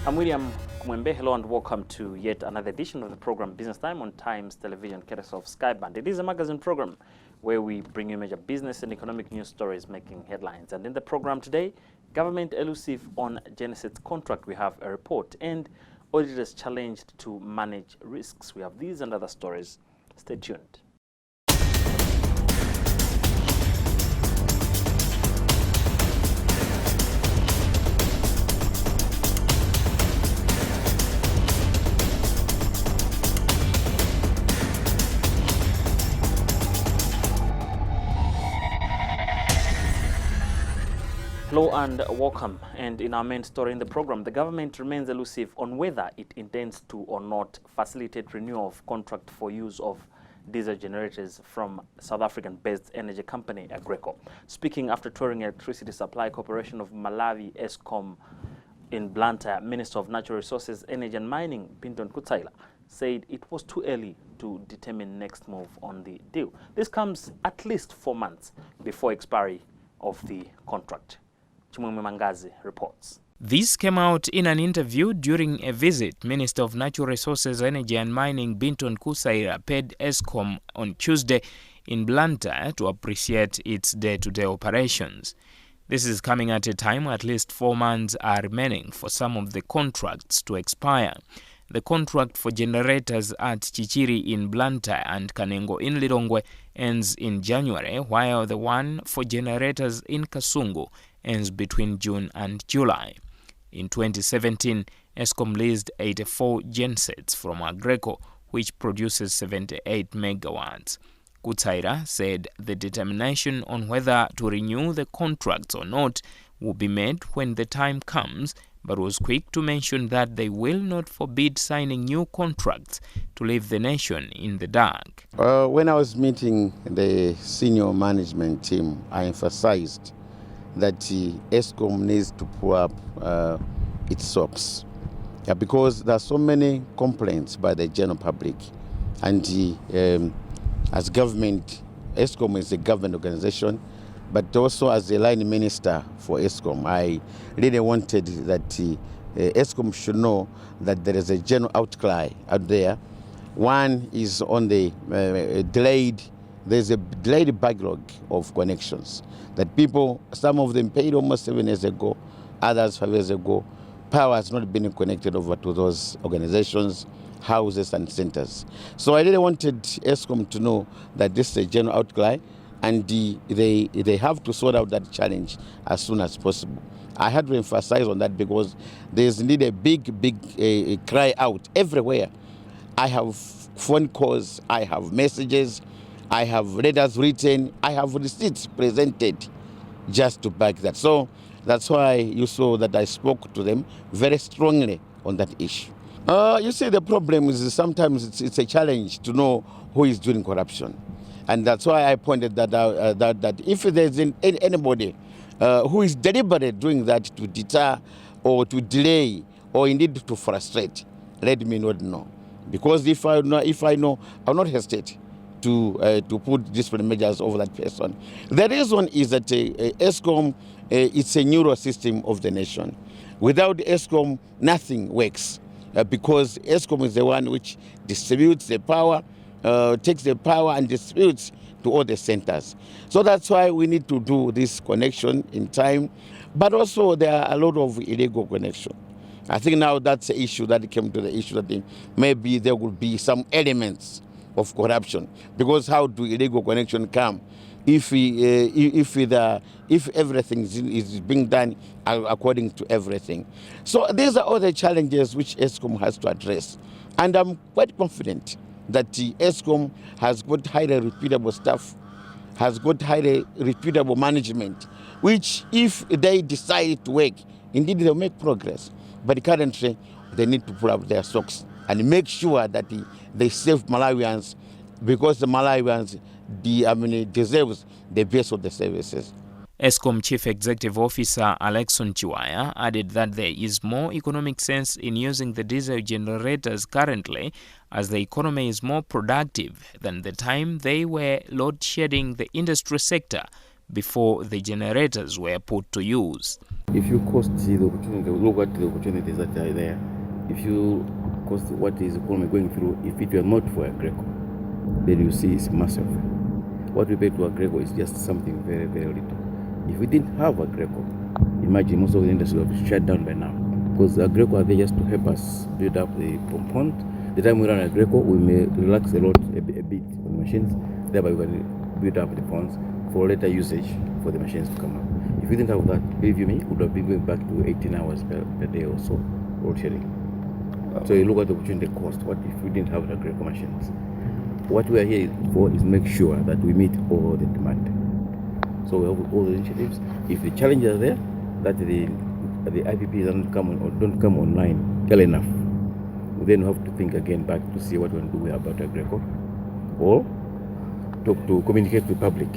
I'm William Kumwembe. Hello and welcome to yet another edition of the program Business Time on Times Television, courtesy of Skyband. It is a magazine program where we bring you major business and economic news stories making headlines. And in the program today, government elusive on gensets contract. We have a report and auditors challenged to manage risks. We have these and other stories. Stay tuned. Hello and welcome. And in our main story in the program, the government remains elusive on whether it intends to or not facilitate renewal of contract for use of diesel generators from South African-based energy company Agreco. Speaking after touring Electricity Supply Corporation of Malawi, Eskom, in Blantyre, Minister of Natural Resources, Energy and Mining, Binton Kutsaila, said it was too early to determine next move on the deal. This comes at least 4 months before expiry of the contract. Chimwemwe Mangazi reports. This came out in an interview during a visit Minister of Natural Resources, Energy and Mining Binton Kutsaila paid Eskom on Tuesday in Blantyre to appreciate its day-to-day operations. This is coming at a time at least 4 months are remaining for some of the contracts to expire. The contract for generators at Chichiri in Blantyre and Kanengo in Lilongwe ends in January, while the one for generators in Kasungu ends between June and July. In 2017, Eskom leased 84 gensets from Agreco, which produces 78 megawatts. Kutsaila said the determination on whether to renew the contracts or not will be made when the time comes, but was quick to mention that they will not forbid signing new contracts to leave the nation in the dark. When I was meeting the senior management team, I emphasized that Eskom needs to pull up its socks, because there are so many complaints by the general public, and as government, Eskom is a government organization, but also as the line minister for Eskom, I really wanted that Eskom should know that there is a general outcry out there. One is on the there's a delayed backlog of connections that people, some of them paid almost 7 years ago, others 5 years ago. Power has not been connected over to those organizations, houses and centers. So I really wanted Eskom to know that this is a general outcry, and they have to sort out that challenge as soon as possible. I had to emphasize on that because there's indeed a big cry out everywhere. I have phone calls, I have messages, I have letters written, I have receipts presented just to back that. So that's why you saw that I spoke to them very strongly on that issue. You see, the problem is sometimes it's a challenge to know who is doing corruption. And that's why I pointed that out, that if there's anybody who is deliberately doing that to deter or to delay or indeed to frustrate, let me not know. Because if I know, I'll not hesitate to put disciplinary measures over that person. The reason is that Eskom, it's a neural system of the nation. Without Eskom, nothing works, because Eskom is the one which distributes the power, takes the power and distributes to all the centers. So that's why we need to do this connection in time. But also there are a lot of illegal connection. I think now that's the issue that came to the issue that maybe there will be some elements of corruption, because how do illegal connection come if everything is being done according to everything? So these are all the challenges which Eskom has to address, and I'm quite confident that Eskom has got highly reputable staff, has got highly reputable management, which if they decide to work, indeed they'll make progress. But currently they need to pull up their socks and make sure that they save Malawians, because the Malawians deserves the best of the services. Eskom Chief Executive Officer Alexon Chiwaya added that there is more economic sense in using the diesel generators currently, as the economy is more productive than the time they were load shedding the industry sector before the generators were put to use. If you cost the opportunity, look at the opportunities that are there. If you cost what is economy going through, if it were not for Agreco, then you see it's massive. What we pay to Agreco is just something very, very little. If we didn't have Agreco, imagine most of the industry would have shut down by now. Because Agreco are there just to help us build up the pond. The time we run Agreco, we may relax a bit on the machines, thereby we can build up the ponds for later usage for the machines to come up. If we didn't have that, believe you me, we would have been going back to 18 hours per day or so, road sharing. So you look at the opportunity cost. What if we didn't have the Agreco machines? What we are here for is make sure that we meet all the demand. So we have all the initiatives. If the challenges are there, that the IPPs don't come online early enough, we then have to think again back to see what we want to do about Agreco, or communicate to the public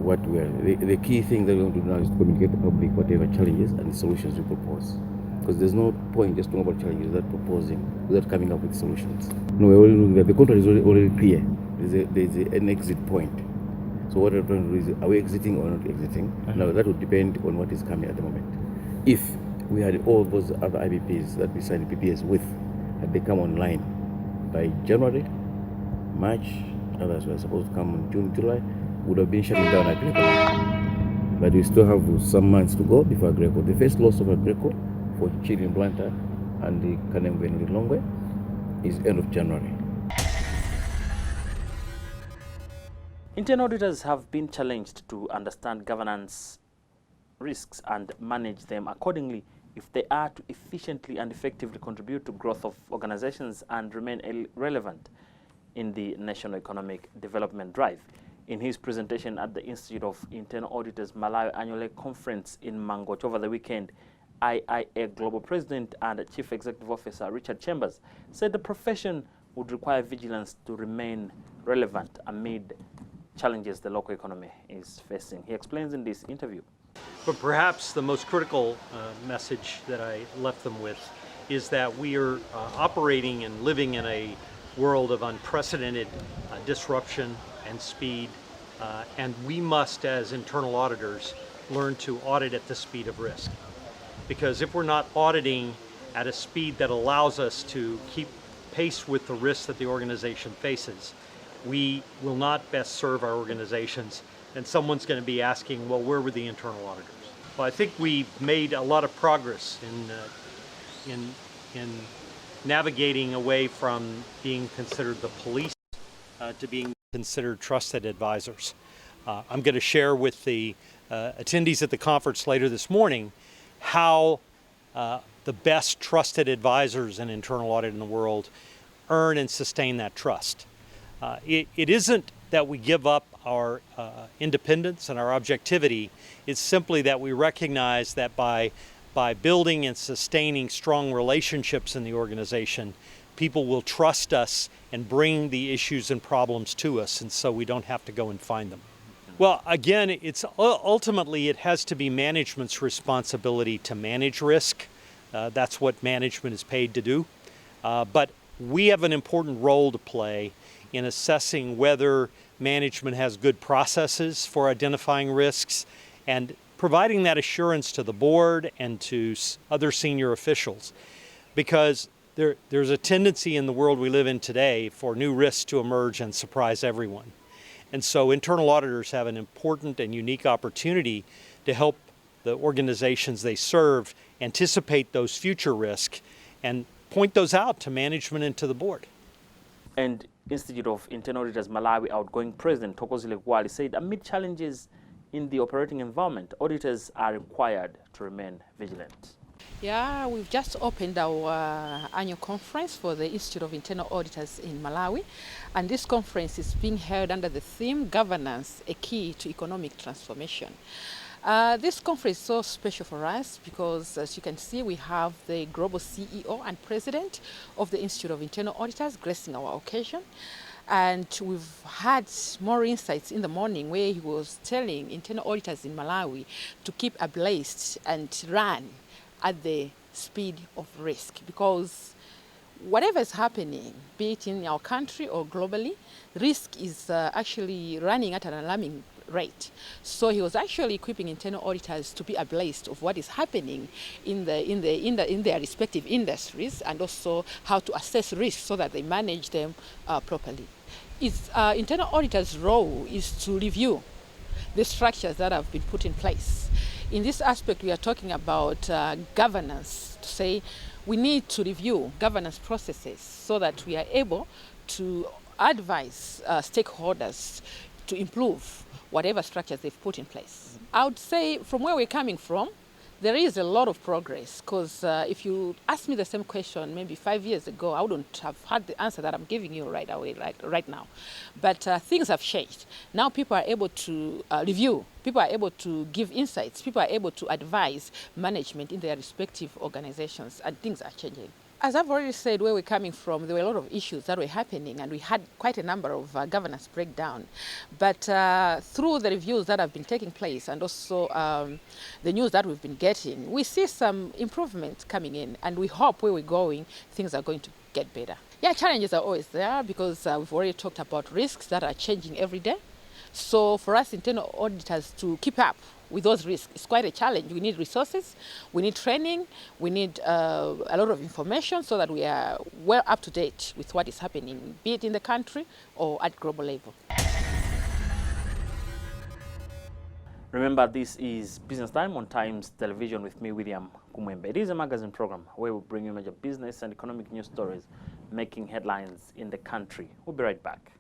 what we are. The key thing that we want to do now is to communicate to the public whatever challenges and the solutions we propose. Because there's no point just talking about challenges without proposing, without coming up with solutions. No, the contract is already clear. There's an exit point. So what we're trying to do is, are we exiting or not exiting? Now that would depend on what is coming at the moment. If we had all those other IPPs that we signed PPAs with, had they come online by January, March, others were supposed to come in June, July, would have been shutting down Agreco. But we still have some months to go before Agreco. The first loss of Agreco for Chile in Blanta and the Kanembe in Lilongwe is end of January. Internal auditors have been challenged to understand governance risks and manage them accordingly if they are to efficiently and effectively contribute to growth of organizations and remain relevant in the national economic development drive. In his presentation at the Institute of Internal Auditors Malawi Annual Conference in Mangoch over the weekend, IIA Global President and Chief Executive Officer Richard Chambers said the profession would require vigilance to remain relevant amid challenges the local economy is facing. He explains in this interview. But perhaps the most critical message that I left them with is that we are operating and living in a world of unprecedented disruption and speed, and we must, as internal auditors, learn to audit at the speed of risk. Because if we're not auditing at a speed that allows us to keep pace with the risks that the organization faces, we will not best serve our organizations, and someone's going to be asking, well, where were the internal auditors? Well, I think we've made a lot of progress in navigating away from being considered the police to being considered trusted advisors. I'm going to share with the attendees at the conference later this morning how the best trusted advisors in internal audit in the world earn and sustain that trust. It isn't that we give up our independence and our objectivity. It's simply that we recognize that by building and sustaining strong relationships in the organization, people will trust us and bring the issues and problems to us, and so we don't have to go and find them. Well, again, it's ultimately it has to be management's responsibility to manage risk. That's what management is paid to do. But we have an important role to play in assessing whether management has good processes for identifying risks and providing that assurance to the board and to other senior officials. Because there's a tendency in the world we live in today for new risks to emerge and surprise everyone. And so internal auditors have an important and unique opportunity to help the organizations they serve anticipate those future risks and point those out to management and to the board. And Institute of Internal Auditors Malawi outgoing President Thokozile Gwali said amid challenges in the operating environment, auditors are required to remain vigilant. Yeah, we've just opened our annual conference for the Institute of Internal Auditors in Malawi, and this conference is being held under the theme Governance, a Key to Economic Transformation. This conference is so special for us because, as you can see, we have the global CEO and president of the Institute of Internal Auditors gracing our occasion. And we've had more insights in the morning where he was telling internal auditors in Malawi to keep ablaze and run at the speed of risk, because whatever is happening, be it in our country or globally, risk is actually running at an alarming rate. So he was actually equipping internal auditors to be abreast of what is happening in their respective industries, and also how to assess risks so that they manage them properly. Internal auditors' role is to review the structures that have been put in place. In this aspect, we are talking about governance, to say we need to review governance processes so that we are able to advise stakeholders to improve whatever structures they've put in place. I would say from where we're coming from, there is a lot of progress, because if you asked me the same question maybe 5 years ago, I wouldn't have had the answer that I'm giving you right now. But things have changed. Now people are able to review, people are able to give insights, people are able to advise management in their respective organizations, and things are changing. As I've already said, where we're coming from, there were a lot of issues that were happening, and we had quite a number of governance breakdown. But through the reviews that have been taking place, and also the news that we've been getting, we see some improvement coming in, and we hope where we're going, things are going to get better. Yeah, challenges are always there, because we've already talked about risks that are changing every day. So for us internal auditors to keep up with those risks, it's quite a challenge. We need resources, we need training, we need a lot of information so that we are well up to date with what is happening, be it in the country or at global level. Remember, this is Business Time on Times Television with me, William Kumwembe. It is a magazine program where we bring you major business and economic news stories making headlines in the country. We'll be right back.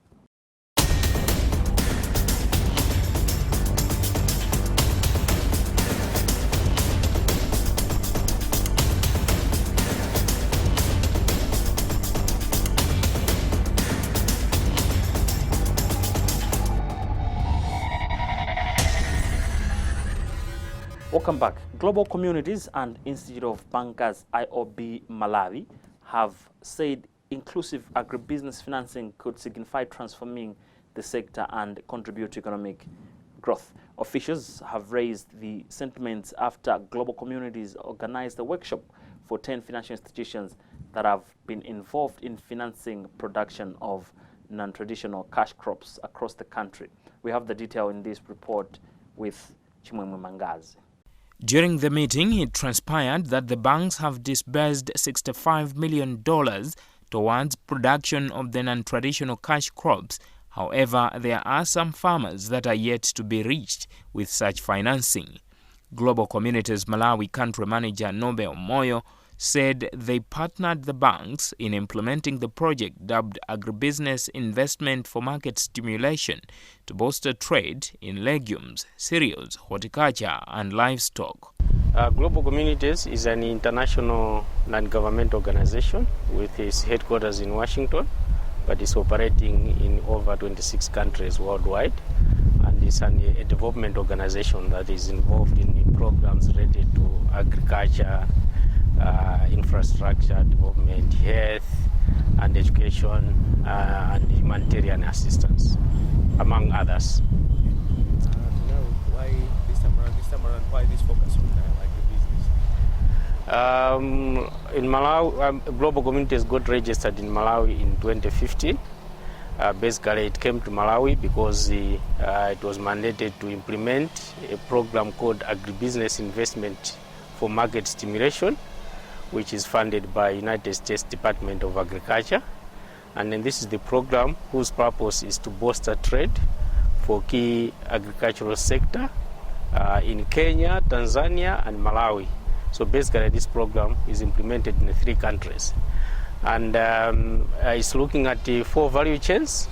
Welcome back. Global Communities and Institute of Bankers IOB Malawi have said inclusive agribusiness financing could signify transforming the sector and contribute to economic growth. Officials have raised the sentiments after Global Communities organized a workshop for 10 financial institutions that have been involved in financing production of non-traditional cash crops across the country. We have the detail in this report with Chimwemwe Mangazi. During the meeting, it transpired that the banks have disbursed $65 million towards production of the non-traditional cash crops. However, there are some farmers that are yet to be reached with such financing. Global Communities Malawi country manager Nobe Omoyo said they partnered the banks in implementing the project dubbed Agribusiness Investment for Market Stimulation to bolster trade in legumes, cereals, horticulture and livestock. Global Communities is an international non-government organization with its headquarters in Washington, but is operating in over 26 countries worldwide, and is a development organization that is involved in programs related to agriculture, infrastructure development, health and education, and humanitarian assistance, among others. Why this time around, why this focus on agribusiness? In Malawi, Global Communities got registered in Malawi in 2015. Basically, it came to Malawi because it was mandated to implement a program called Agribusiness Investment for Market Stimulation, which is funded by United States Department of Agriculture. And then this is the program whose purpose is to bolster trade for key agricultural sector in Kenya, Tanzania and Malawi. So basically this program is implemented in 3 countries. And it's looking at the 4 value chains,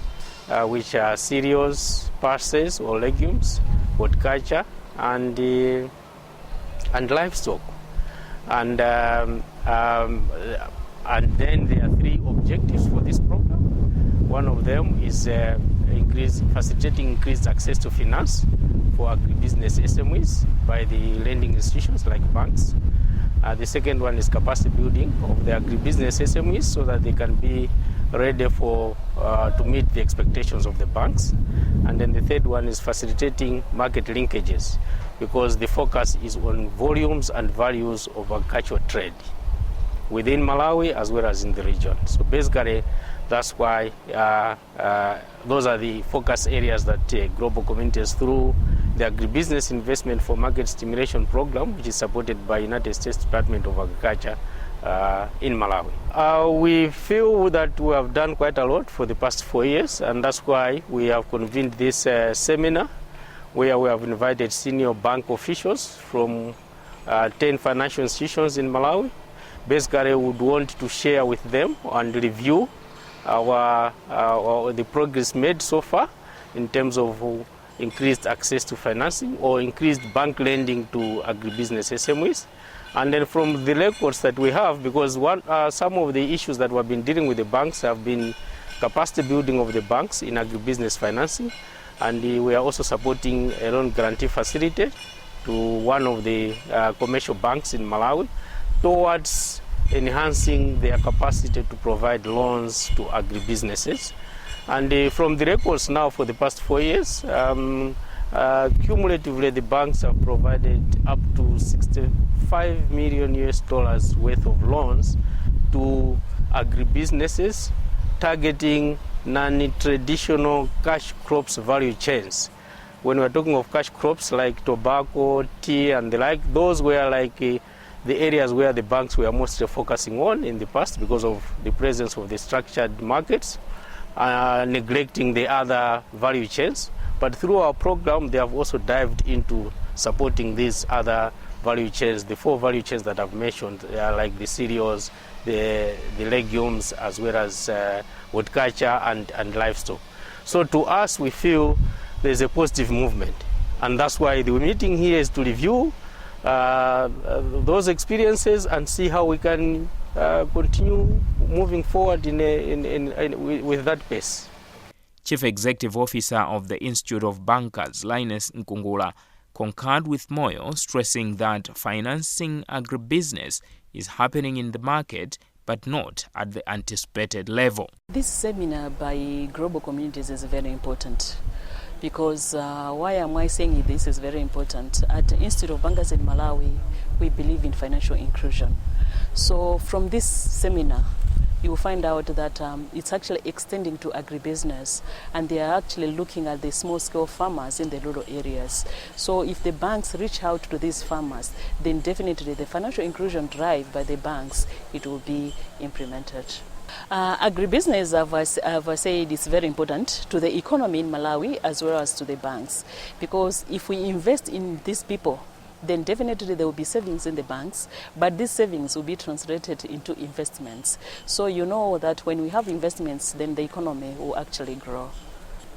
which are cereals, pulses or legumes, horticulture and livestock. And then there are 3 objectives for this program. One of them is facilitating increased access to finance for agribusiness SMEs by the lending institutions like banks. The second one is capacity building of the agribusiness SMEs so that they can be ready to meet the expectations of the banks. And then the third one is facilitating market linkages, because the focus is on volumes and values of agricultural trade within Malawi as well as in the region. So basically, That's why those are the focus areas that global communities through the Agribusiness Investment for Market Stimulation Program, which is supported by United States Department of Agriculture in Malawi. We feel that we have done quite a lot for the past 4 years, and that's why we have convened this seminar where we have invited senior bank officials from 10 financial institutions in Malawi. Basically, we would want to share with them and review the progress made so far in terms of increased access to financing or increased bank lending to agribusiness SMEs. And then from the records that we have, because some of the issues that we've been dealing with the banks have been capacity building of the banks in agribusiness financing, and we are also supporting a loan guarantee facility to one of the commercial banks in Malawi towards enhancing their capacity to provide loans to agribusinesses. And from the records now for the past 4 years, cumulatively the banks have provided up to $65 million worth of loans to agribusinesses targeting non-traditional cash crops value chains. When we're talking of cash crops like tobacco, tea and the like, those were like the areas where the banks were mostly focusing on in the past because of the presence of the structured markets, neglecting the other value chains. But through our program, they have also dived into supporting these other value chains, the 4 value chains that I've mentioned, like the cereals, the legumes, as well as horticulture and livestock. So to us, we feel there's a positive movement. And that's why the meeting here is to review those experiences and see how we can continue moving forward with that pace. Chief Executive Officer of the Institute of Bankers, Linus Nkungula, concurred with Moyo, stressing that financing agribusiness is happening in the market but not at the anticipated level. This seminar by global communities is very important because why am I saying this is very important? At the Institute of Bankers in Malawi, we believe in financial inclusion. So from this seminar, you will find out that it's actually extending to agribusiness, and they are actually looking at the small-scale farmers in the rural areas. So if the banks reach out to these farmers, then definitely the financial inclusion drive by the banks, it will be implemented. Agribusiness, as I said, is very important to the economy in Malawi as well as to the banks, because if we invest in these people, then definitely there will be savings in the banks, but these savings will be translated into investments. So you know that when we have investments, then the economy will actually grow.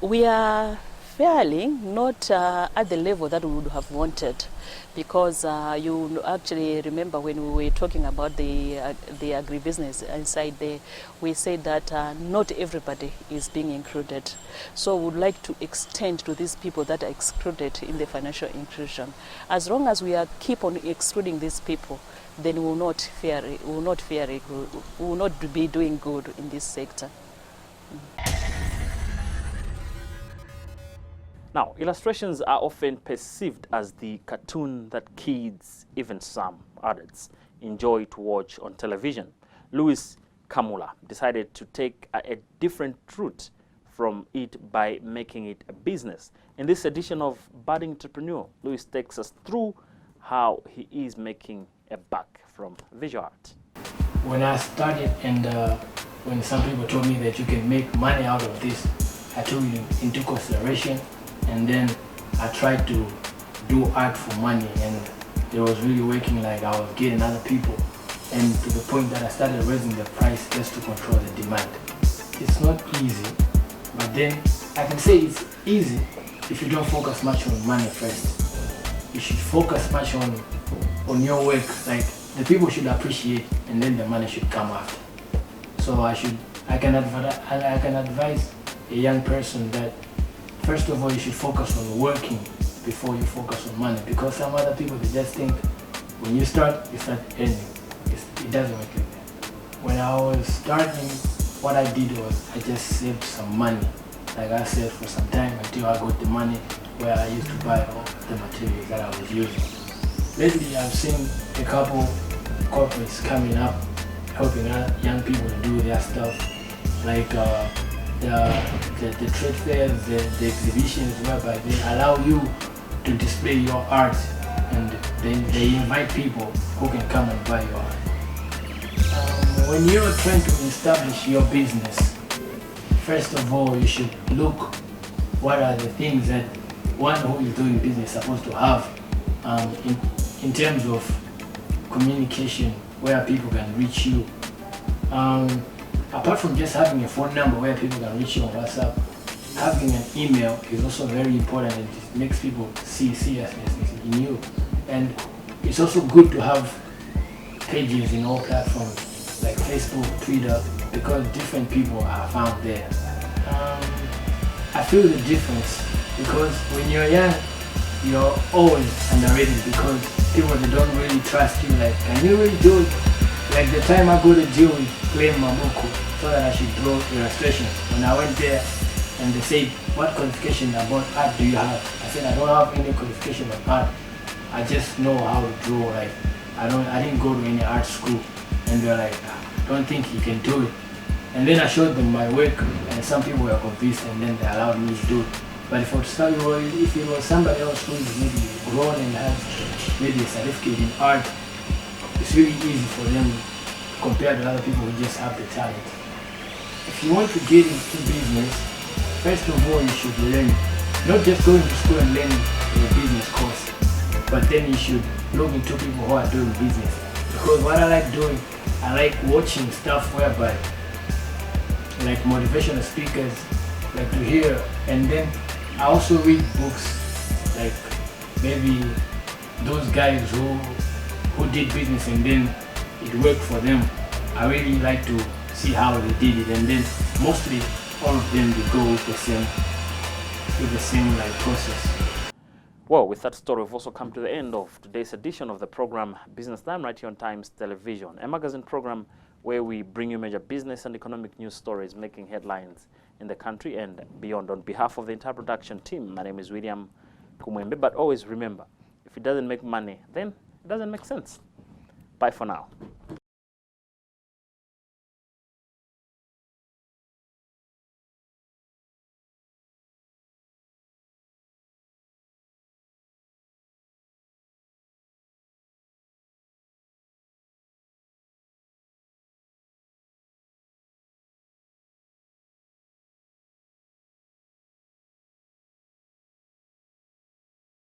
We are fairly not at the level that we would have wanted, because you actually remember when we were talking about the agribusiness inside there, we said that not everybody is being included. So we would like to extend to these people that are excluded in the financial inclusion. As long as we keep on excluding these people, then we will not be doing good in this sector. Now, illustrations are often perceived as the cartoon that kids, even some adults, enjoy to watch on television. Louis Kamula decided to take a different route from it by making it a business. In this edition of Budding Entrepreneur, Louis takes us through how he is making a buck from visual art. When I started and when some people told me that you can make money out of this, I took it into consideration. And then I tried to do art for money, and it was really working. Like I was getting other people, and to the point that I started raising the price just to control the demand. It's not easy, but then I can say it's easy if you don't focus much on money first. You should focus much on your work. Like the people should appreciate, and then the money should come after. So I can advise a young person that, first of all, you should focus on working before you focus on money, because some other people, they just think when you start earning. It doesn't work like that. When I was starting, what I did was I just saved some money. Like I saved for some time until I got the money where I used to buy all the materials that I was using. Lately, I've seen a couple corporates coming up, helping young people to do their stuff. like the trade fairs, the exhibitions, whereby they allow you to display your art, and then they invite people who can come and buy your art. When you're trying to establish your business, first of all, you should look what are the things that one who is doing business is supposed to have in terms of communication, where people can reach you. Apart from just having a phone number where people can reach you on WhatsApp, having an email is also very important, and it makes people see seriousness in you. And it's also good to have pages in all platforms like Facebook, Twitter, because different people are found there. I feel the difference because when you're young, you're always underrated because people, they don't really trust you. Like, can you really do it? Like the time I go to deal with Claim Mabuku so that I should draw illustrations. When I went there and they said, what qualification about art do you have? I said, I don't have any qualification of art. I just know how to draw. Like, I didn't go to any art school. And they're like, don't think you can do it. And then I showed them my work, and some people were convinced, and then they allowed me to do it. But if it was somebody else who is maybe grown and has maybe a certificate in art, it's really easy for them compared to other people who just have the talent. If you want to get into business, first of all, you should learn. Not just going to school and learning a business course, but then you should look into people who are doing business. Because what I like doing, I like watching stuff whereby, like motivational speakers, like to hear, and then I also read books, like maybe those guys who did business and then it worked for them. I really like to see how they did it, and then mostly all of them, they go with the same like process. Well, with that story, we've also come to the end of today's edition of the program Business Time right here on Times Television, a magazine program where we bring you major business and economic news stories making headlines in the country and beyond. On behalf of the entire production team, my name is William Kumwembe, but always remember, if it doesn't make money, then it doesn't make sense. Bye for now.